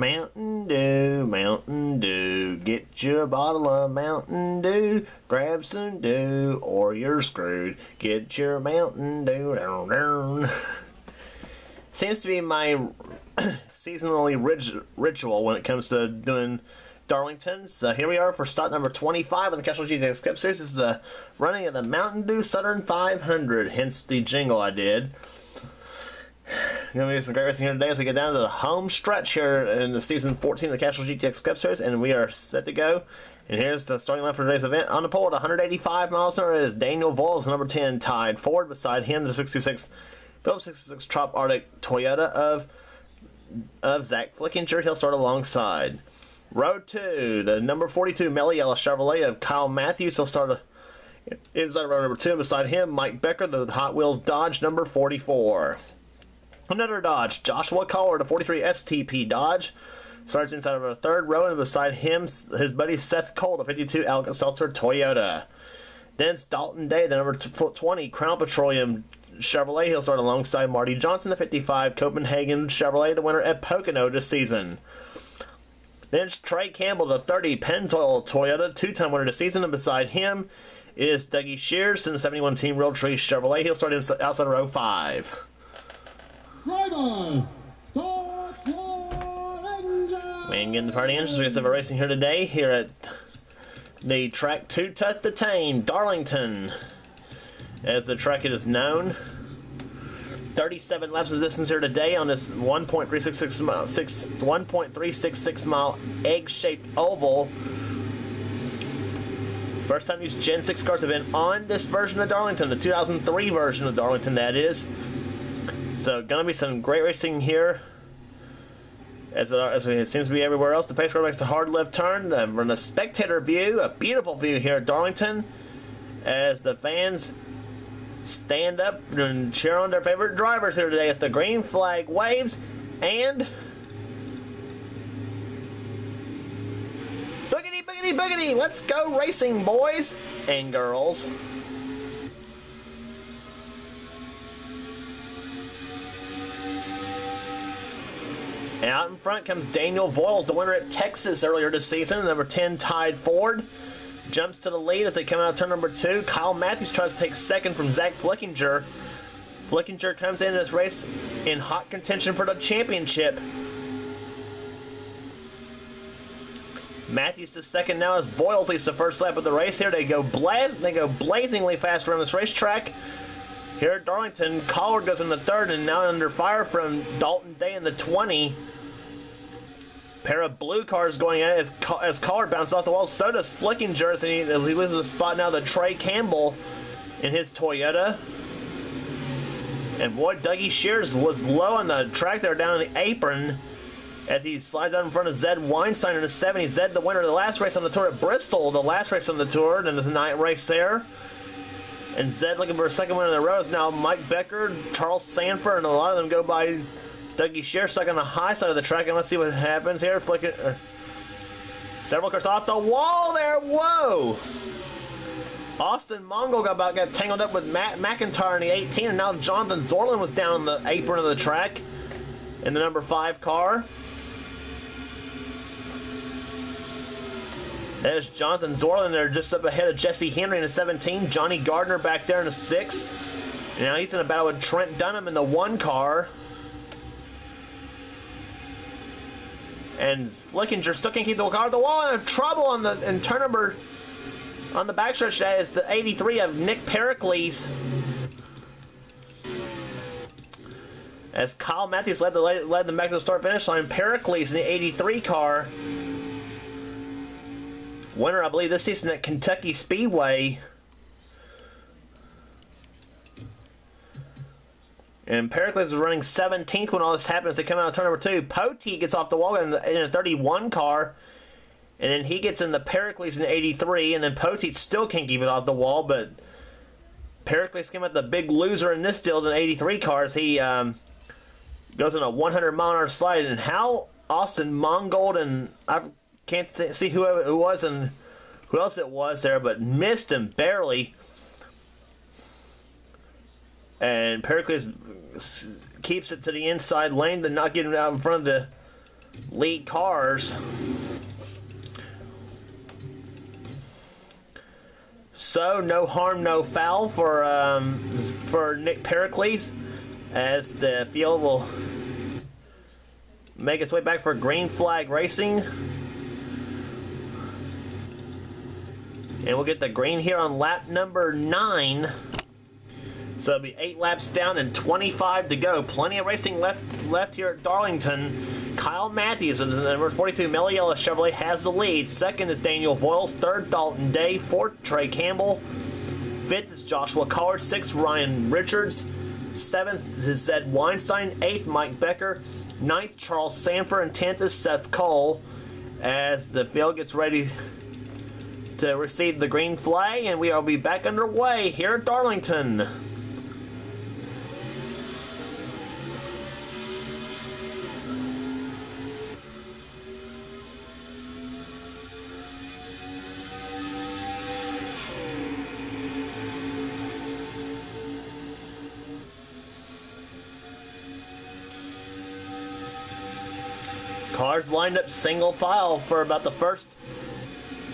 Mountain Dew, Mountain Dew. Get you a bottle of Mountain Dew. Grab some dew or you're screwed. Get your Mountain Dew. Down, down. Seems to be my seasonally ritual when it comes to doing Darlingtons. Here we are for stop number 25 on the Castrol GTX Cup Series. This is the running of the Mountain Dew Southern 500, hence the jingle I did. Going to do some great racing here today as we get down to the home stretch here in the season 14 of the Castrol GTX Cup Series, and we are set to go. And here's the starting line for today's event. On the pole at 185 miles an hour is Daniel Voiles, number 10, tied forward. Beside him, the 66 Phillips 66 Trop Arctic Toyota of Zach Flickinger. He'll start alongside. Row 2, the number 42 Melly Yellow Chevrolet of Kyle Matthews. He'll start inside row number 2. And beside him, Mike Becker, the Hot Wheels Dodge number 44. Another Dodge, Joshua Collar, the 43 STP Dodge, starts inside of the third row, and beside him, his buddy Seth Cole, the 52 Alka-Seltzer Toyota. Then it's Dalton Day, the number 20 Crown Petroleum Chevrolet. He'll start alongside Marty Johnson, the 55 Copenhagen Chevrolet, the winner at Pocono this season. Then it's Trey Campbell, the 30 Pennzoil Toyota, two-time winner this season, and beside him is Dougie Shears in the 71 Team Realtree Chevrolet. He'll start outside row 5. Drivers, start your engine! And getting the party engines, we have a racing here today here at the track 2 Tut the Tame, Darlington, as the track it is known. 37 laps of distance here today on this 1.366 mile egg-shaped oval. First time these Gen 6 cars have been on this version of Darlington, the 2003 version of Darlington, that is. So, gonna be some great racing here, as it seems to be everywhere else. The pace car makes a hard left turn. From the spectator view, a beautiful view here at Darlington, as the fans stand up and cheer on their favorite drivers here today as the green flag waves, and boogity, boogity, boogity! Let's go racing, boys and girls. And out in front comes Daniel Voiles, the winner at Texas earlier this season, number 10 tied Ford. Jumps to the lead as they come out of turn number 2. Kyle Matthews tries to take second from Zach Flickinger. Flickinger comes in this race in hot contention for the championship. Matthews is second now as Voiles leads the first lap of the race. Here they go blazingly fast around this racetrack. Here at Darlington, Collard goes in the third and now under fire from Dalton Day in the 20. Pair of blue cars going at it as Collard bounces off the wall. So does Flickinger as he loses a spot now to Trey Campbell in his Toyota. And boy, Dougie Shears was low on the track there down in the apron as he slides out in front of Zed Weinstein in the 70. Zed, the winner of the last race on the tour at Bristol, the last race on the tour, and the night race there. And Zed looking for a second win in a row is now Mike Becker, Charles Sanford, and a lot of them go by Dougie Shears stuck on the high side of the track. And let's see what happens here. Several cars off the wall there. Whoa! Austin Mongol got tangled up with Matt McIntyre in the 18, and now Jonathan Zorlin was down on the apron of the track in the number 5 car. There's Jonathan Zorlin there just up ahead of Jesse Henry in the 17. Johnny Gardner back there in the 6. And now he's in a battle with Trent Dunham in the 1 car. And Flickinger still can't keep the car at the wall, and trouble in turn number on the backstretch. That is the 83 of Nick Pericles. As Kyle Matthews led them back to the start finish line. Pericles in the 83 car. Winner, I believe, this season at Kentucky Speedway. And Pericles is running 17th when all this happens. They come out of turn number 2. Poteet gets off the wall in a 31 car. And then he gets in the Pericles in the 83. And then Poteet still can't keep it off the wall. But Pericles came out the big loser in this deal in the 83 cars. He goes on a 100-mile-an-hour slide. And how Austin Mongold, and I can't see who it was and who else it was there, but missed him barely. And Pericles keeps it to the inside lane to not get him out in front of lead cars. So no harm, no foul for Nick Pericles, as the field will make its way back for green flag racing. And we'll get the green here on lap number 9. So it'll be 8 laps down and 25 to go. Plenty of racing left here at Darlington. Kyle Matthews in the number 42 Mellow Yellow Chevrolet has the lead. Second is Daniel Voiles. Third, Dalton Day. Fourth, Trey Campbell. Fifth is Joshua Collard. Sixth, Ryan Richards. Seventh is Zed Weinstein. Eighth, Mike Becker. Ninth, Charles Sanford. And 10th is Seth Cole, as the field gets ready to receive the green flag, and we will be back underway here at Darlington. Cars lined up single file for about the first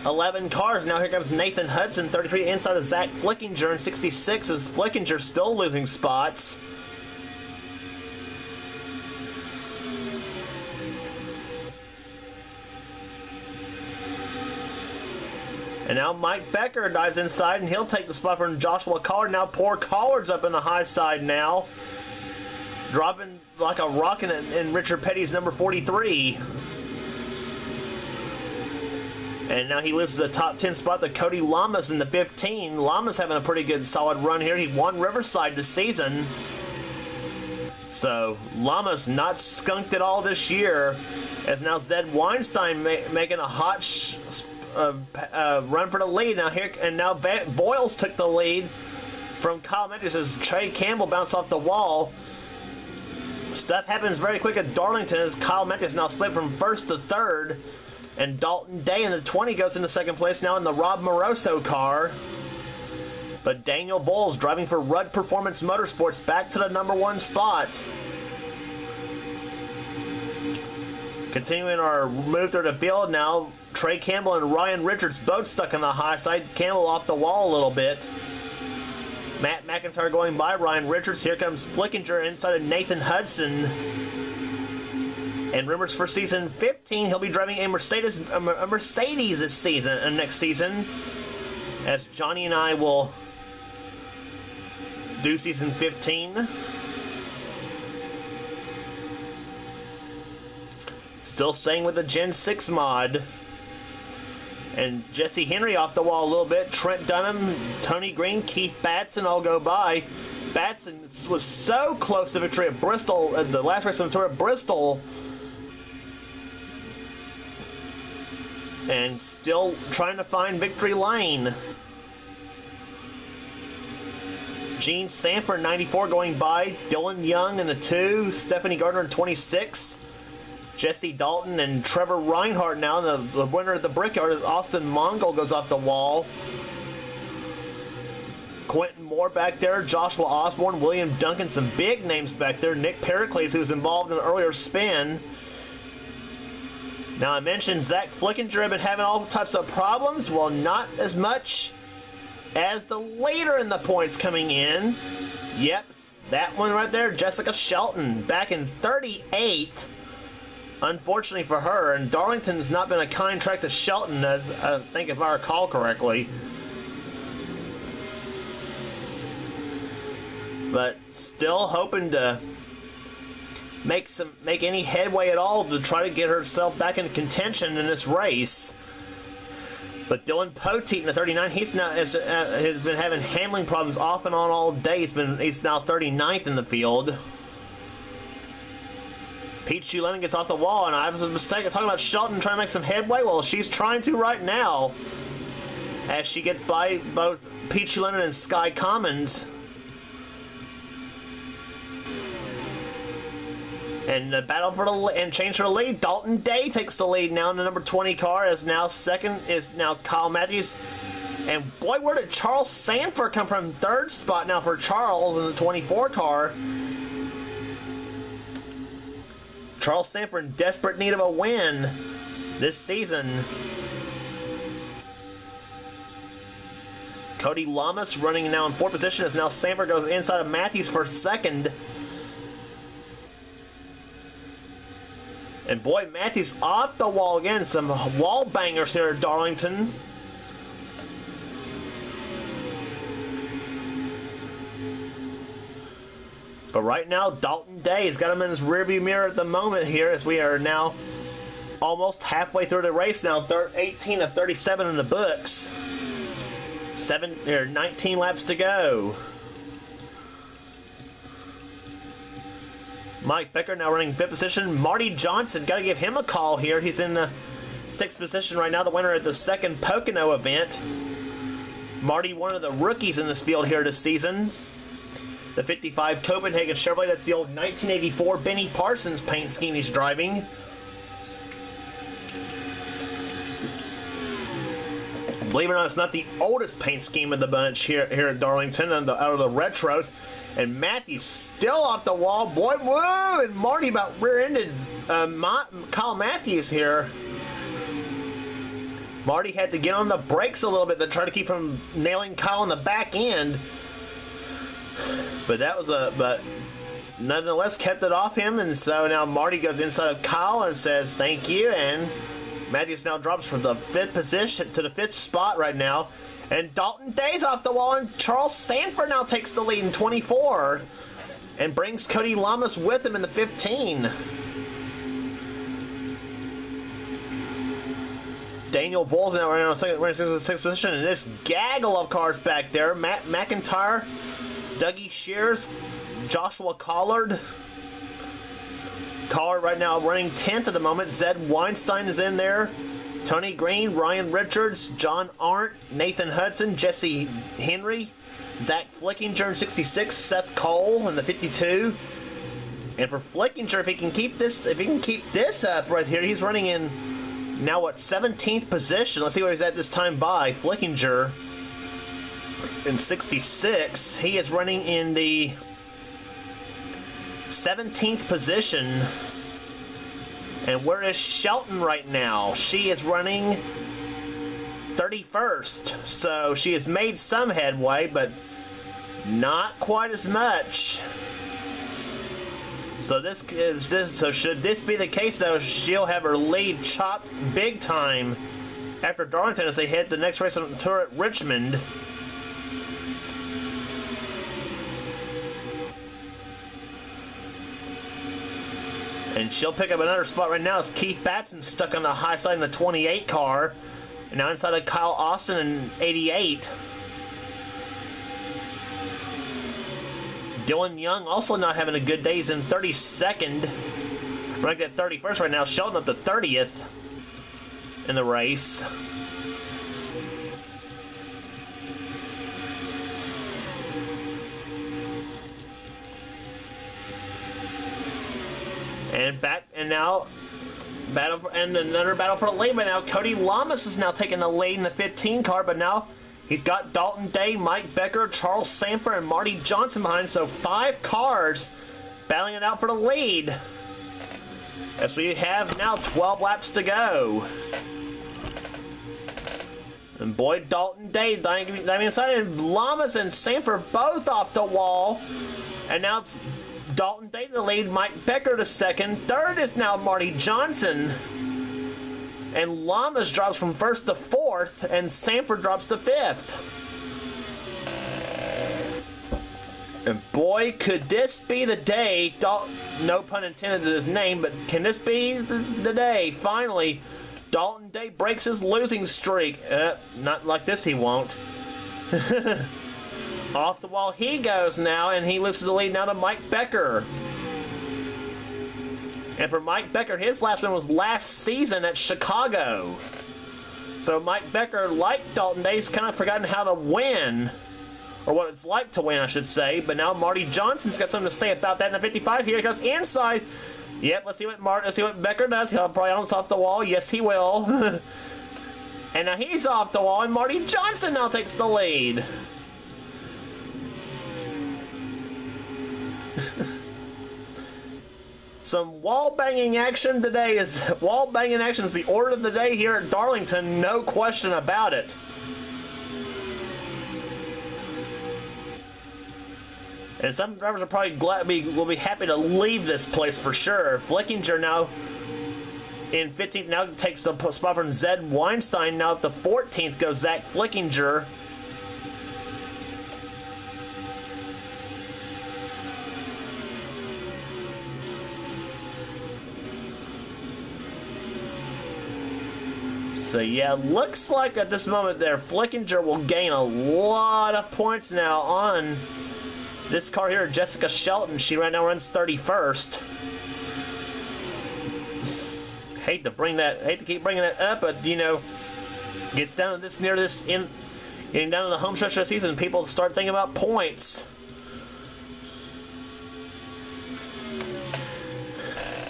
11 cars. Now here comes Nathan Hudson, 33, inside of Zach Flickinger in 66, as Flickinger still losing spots. And now Mike Becker dives inside, and he'll take the spot from Joshua Collard. Now poor Collard's up in the high side now, dropping like a rocket in Richard Petty's number 43. And now he loses a top 10 spot to Cody Lamas in the 15. Lamas having a pretty good solid run here. He won Riverside this season. So Lamas not skunked at all this year, as now Zed Weinstein making a hot run for the lead. Now here, and now Voiles took the lead from Kyle Matthews as Trey Campbell bounced off the wall. Stuff happens very quick at Darlington, as Kyle Matthews now slipped from first to third, and Dalton Day in the 20 goes into second place now in the Rob Moroso car. But Daniel Voiles, driving for Rudd Performance Motorsports, back to the number 1 spot. Continuing our move through the field now, Trey Campbell and Ryan Richards both stuck on the high side. Campbell off the wall a little bit. Matt McIntyre going by Ryan Richards. Here comes Flickinger inside of Nathan Hudson. And rumors for season 15, he'll be driving a Mercedes this season, next season, as Johnny and I will do season 15. Still staying with the Gen 6 mod. And Jesse Henry off the wall a little bit. Trent Dunham, Tony Green, Keith Batson all go by. Batson was so close to victory at Bristol, at the last race on the tour at Bristol. And still trying to find victory lane. Gene Sanford, 94, going by. Dylan Young in the 2. Stephanie Gardner in 26. Jesse Dalton and Trevor Reinhardt now. The winner of the Brickyard is Austin Mongol, goes off the wall. Quentin Moore back there. Joshua Osborne, William Duncan, some big names back there. Nick Pericles, who was involved in an earlier spin. Now I mentioned Zach Flickinger had been having all types of problems. Well, not as much as the leader in the points coming in. Yep, that one right there, Jessica Shelton, back in 38th. Unfortunately for her, and Darlington's not been a kind track to Shelton, as I think if I recall correctly. But still hoping to make any headway at all to try to get herself back in contention in this race. But Dylan Poteet in the 39, he's now has been having handling problems off and on all day. He's now 39th in the field. Peachy Lennon gets off the wall, and I was a mistake talking about Shelton trying to make some headway. Well, she's trying to right now, as she gets by both Peachy Lennon and Sky Commons. And the battle for and change for the lead. Dalton Day takes the lead now in the number 20 car, as now second is now Kyle Matthews. And boy, where did Charles Sanford come from? Third spot now for Charles in the 24 car. Charles Sanford in desperate need of a win this season. Cody Lamas running now in 4th position as now Sanford goes inside of Matthews for 2nd. And boy, Matthews off the wall again. Some wall bangers here at Darlington. But right now, Dalton Day has got him in his rearview mirror at the moment here as we are now almost halfway through the race now. 18 of 37 in the books. 19 laps to go. Mike Becker now running 5th position. Marty Johnson, got to give him a call here. He's in the 6th position right now, the winner at the 2nd Pocono event. Marty, one of the rookies in this field here this season. The 55 Copenhagen Chevrolet, that's the old 1984 Benny Parsons paint scheme he's driving. Believe it or not, it's not the oldest paint scheme of the bunch here at Darlington out of the retros. And Matthews still off the wall. Boy, whoa! And Marty about rear-ended Kyle Matthews here. Marty had to get on the brakes a little bit to try to keep from nailing Kyle on the back end. But that was but nonetheless kept it off him. And so now Marty goes inside of Kyle and says thank you. And Matthews now drops from the 5th position to the 5th spot right now. And Dalton Day's off the wall, and Charles Sanford now takes the lead in 24 and brings Cody Lamas with him in the 15. Daniel Vols now running on the 6th position, and this gaggle of cars back there. Matt McIntyre, Dougie Shears, Joshua Collard. Collard right now running 10th at the moment. Zed Weinstein is in there. Tony Green, Ryan Richards, John Arndt, Nathan Hudson, Jesse Henry, Zach Flickinger in 66, Seth Cole in the 52. And for Flickinger, if he can keep this up right here, he's running in now what, 17th position. Let's see where he's at this time by. Flickinger in 66. He is running in the 17th position. And where is Shelton right now? She is running 31st. So she has made some headway, but not quite as much. So should this be the case though, she'll have her lead chopped big time after Darlington as they head the next race on the tour at Richmond. And she'll pick up another spot right now as Keith Batson stuck on the high side in the 28 car. And now inside of Kyle Austin in 88. Dylan Young also not having a good day. He's in 32nd. Ranked at 31st right now. Sheldon up to 30th in the race. And now another battle for the lead. But now Cody Lamas is now taking the lead in the 15 car, but now he's got Dalton Day, Mike Becker, Charles Sanford, and Marty Johnson behind. So 5 cars battling it out for the lead. As we have now 12 laps to go. And boy, Dalton Day diving inside, and Lamas and Sanford both off the wall. And now it's Dalton Day to the lead, Mike Becker to second. Third is now Marty Johnson. And Lamas drops from 1st to 4th, and Sanford drops to 5th. And boy, could this be the day, no pun intended to his name, but can this be the day, finally, Dalton Day breaks his losing streak? Not like this, he won't. Off the wall he goes now, and he loses the lead now to Mike Becker. And for Mike Becker, his last win was last season at Chicago. So Mike Becker, like Dalton Day, has kind of forgotten how to win. Or what it's like to win, I should say. But now Marty Johnson's got something to say about that in the 55. Here he goes inside. Yep, let's see what Becker does. He'll probably bounce off the wall. Yes, he will. And now he's off the wall, and Marty Johnson now takes the lead. Some wall banging action today. Wall banging action is the order of the day here at Darlington, no question about it. And some drivers are probably will be happy to leave this place for sure. Flickinger now in 15th, now takes the spot from Zed Weinstein. Now at the 14th goes Zach Flickinger. So yeah, looks like at this moment there, Flickinger will gain a lot of points now on this car here, Jessica Shelton. She right now runs 31st. Hate to keep bringing that up, but you know, gets down to this getting down to the home stretch of the season, people start thinking about points.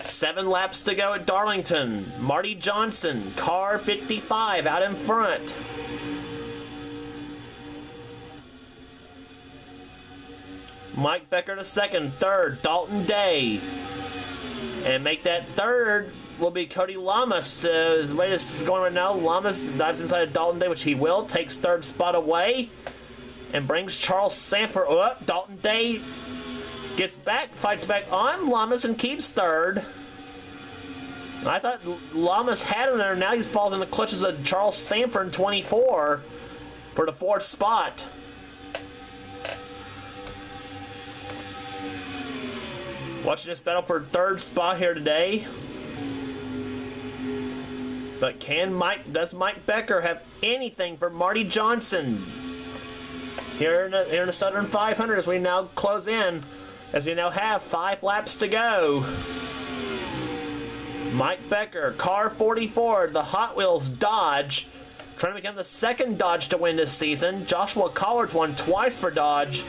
7 laps to go at Darlington. Marty Johnson, car 55, out in front. Mike Becker to second, third, Dalton Day. And make that third will be Cody Lamas. His way this is going right now. Lamas dives inside of Dalton Day, which he will. Takes third spot away. And brings Charles Sanford up. Dalton Day gets back, fights back on Lamas and keeps third. I thought Lamas had him there. Now he falls in the clutches of Charles Sanford in 24 for the 4th spot. Watching this battle for 3rd spot here today. But does Mike Becker have anything for Marty Johnson here in the Southern 500 as we now close in, as we now have 5 laps to go? Mike Becker, car 44, the Hot Wheels Dodge, trying to become the 2nd Dodge to win this season. Joshua Collard's won twice for Dodge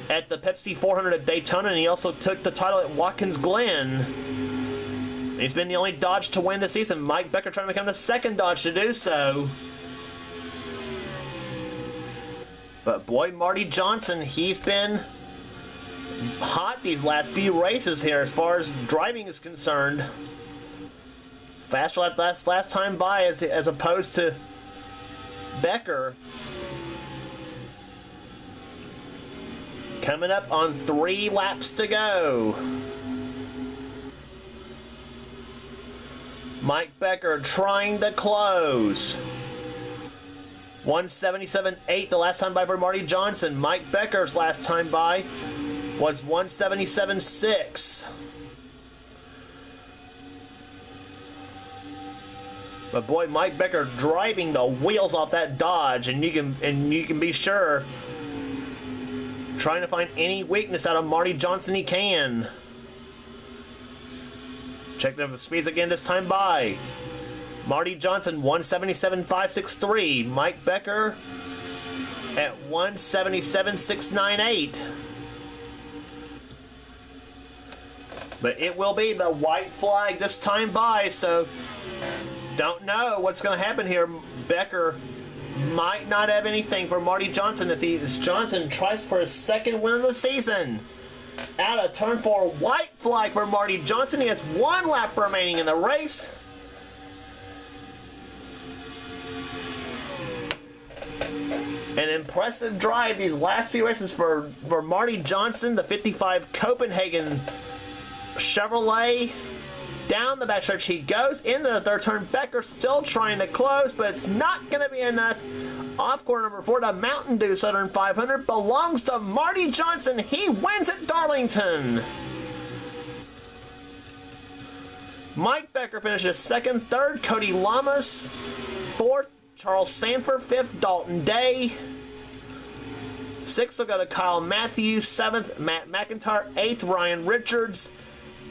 at the Pepsi 400 at Daytona, and he also took the title at Watkins Glen. He's been the only Dodge to win this season. Mike Becker trying to become the 2nd Dodge to do so. But boy, Marty Johnson, he's been hot these last few races here as far as driving is concerned. Faster lap last time by as opposed to Becker. Coming up on 3 laps to go. Mike Becker trying to close. 177.8 the last time by for Marty Johnson. Mike Becker's last time by was 177.6. But boy, Mike Becker driving the wheels off that Dodge, and you can be sure trying to find any weakness out of Marty Johnson he can. Check the speeds again this time by. Marty Johnson 177.563. Mike Becker at 177.698. But it will be the white flag this time by, so don't know what's going to happen here. Becker might not have anything for Marty Johnson as Johnson tries for his 2nd win of the season. Out of turn 4, white flag for Marty Johnson. He has 1 lap remaining in the race. An impressive drive these last few races for Marty Johnson, the 55 Copenhagen Chevrolet. Down the backstretch he goes into the 3rd turn. Becker still trying to close, but it's not going to be enough. Off corner number 4, the Mountain Dew Southern 500 belongs to Marty Johnson. He wins at Darlington. Mike Becker finishes 2nd, 3rd, Cody Lamas, 4th, Charles Sanford, 5th, Dalton Day. 6th will go to Kyle Matthews, 7th, Matt McIntyre, 8th, Ryan Richards,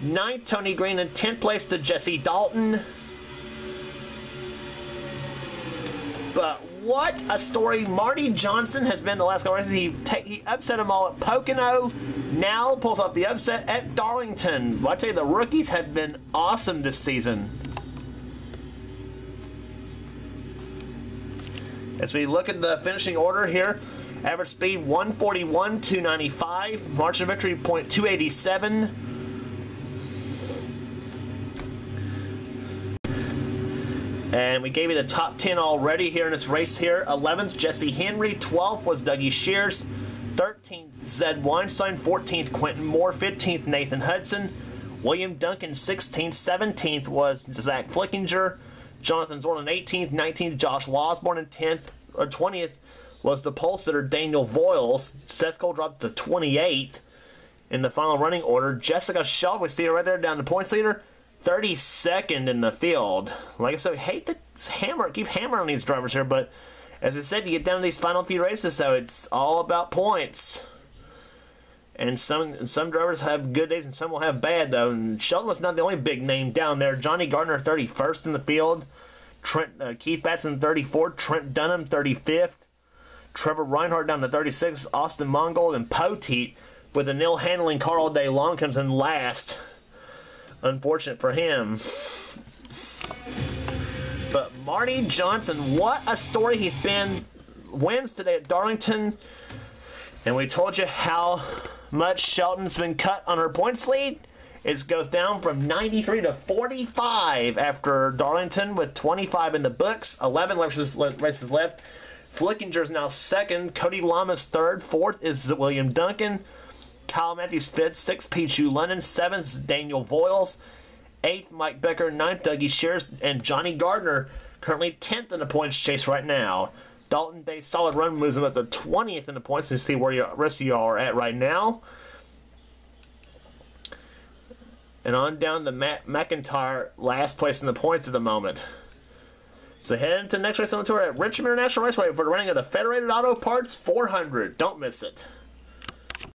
9th, Tony Green, and 10th place to Jesse Dalton. But what a story Marty Johnson has been the last couple races. He upset them all at Pocono, now pulls off the upset at Darlington. Well, I tell you, the rookies have been awesome this season. As we look at the finishing order here, average speed 141.295, margin of victory .287. And we gave you the top 10 already here in this race here. 11th, Jesse Henry. 12th was Dougie Shears. 13th, Zed Weinstein. 14th, Quentin Moore. 15th, Nathan Hudson. William Duncan, 16th. 17th was Zach Flickinger. Jonathan Zorlin, 18th. 19th, Josh Losborn. And 20th was the pole sitter, Daniel Voiles. Seth Cole dropped to 28th in the final running order. Jessica Shelton, we see her right there down the points leader. 32nd in the field. Like I said, we hate to keep hammering on these drivers here, but as I said, you get down to these final few races, so it's all about points. And some drivers have good days and some will have bad, though. And Shelton was not the only big name down there. Johnny Gardner, 31st in the field. Keith Batson, 34th. Trent Dunham, 35th. Trevor Reinhardt down to 36th. Austin Mongold and Poteet, with a nil handling car all day long, comes in last. Unfortunate for him. But Marty Johnson, what a story he's been. Wins today at Darlington. And we told you how much Shelton's been cut on her points lead. It goes down from 93 to 45 after Darlington, with 25 in the books. 11 races left. Flickinger's now second. Cody Lamas third. Fourth is William Duncan. Kyle Matthews 5th, 6th Pichu London, 7th Daniel Voiles, 8th Mike Becker, 9th Dougie Shears, and Johnny Gardner currently 10th in the points chase right now. Dalton Day solid run moves him at the 20th in the points to see where the rest of y'all are at right now. And on down to Matt McIntyre, last place in the points at the moment. So head into the next race on the tour at Richmond International Raceway for the running of the Federated Auto Parts 400. Don't miss it.